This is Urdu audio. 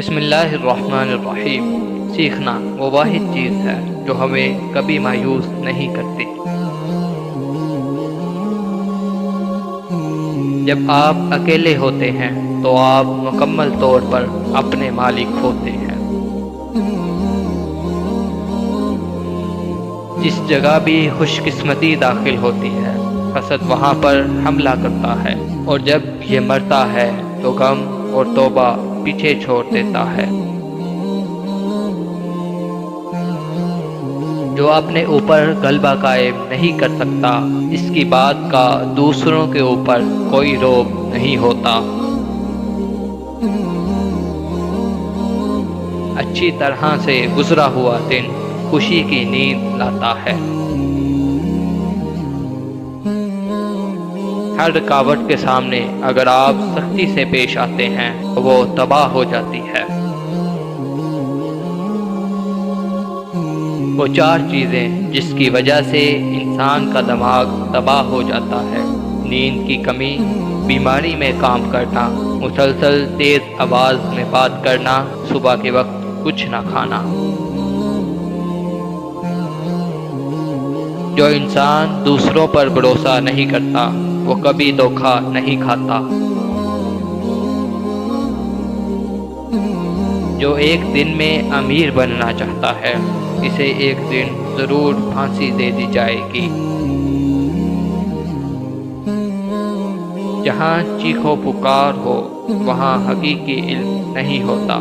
بسم اللہ الرحمن الرحیم۔ سیکھنا وہ واحد چیز ہے جو ہمیں کبھی مایوس نہیں کرتی۔ جب آپ اکیلے ہوتے ہیں تو آپ مکمل طور پر اپنے مالک ہوتے ہیں۔ جس جگہ بھی خوش قسمتی داخل ہوتی ہے، حسد وہاں پر حملہ کرتا ہے، اور جب یہ مرتا ہے تو غم اور توبہ پیچھے چھوڑ دیتا ہے۔ جو اپنے اوپر غلبہ قائم نہیں کر سکتا، اس کی بات کا دوسروں کے اوپر کوئی روب نہیں ہوتا۔ اچھی طرح سے گزرا ہوا دن خوشی کی نیند لاتا ہے۔ ہر رکاوٹ کے سامنے اگر آپ سختی سے پیش آتے ہیں تو وہ تباہ ہو جاتی ہے۔ وہ چار چیزیں جس کی وجہ سے انسان کا دماغ تباہ ہو جاتا ہے: نیند کی کمی، بیماری میں کام کرنا، مسلسل تیز آواز میں بات کرنا، صبح کے وقت کچھ نہ کھانا۔ جو انسان دوسروں پر بھروسہ نہیں کرتا وہ کبھی دھوکہ نہیں کھاتا۔ جو ایک دن میں امیر بننا چاہتا ہے، اسے ایک دن ضرور پھانسی دے دی جائے گی۔ جہاں چیخو پکار ہو وہاں حقیقی علم نہیں ہوتا۔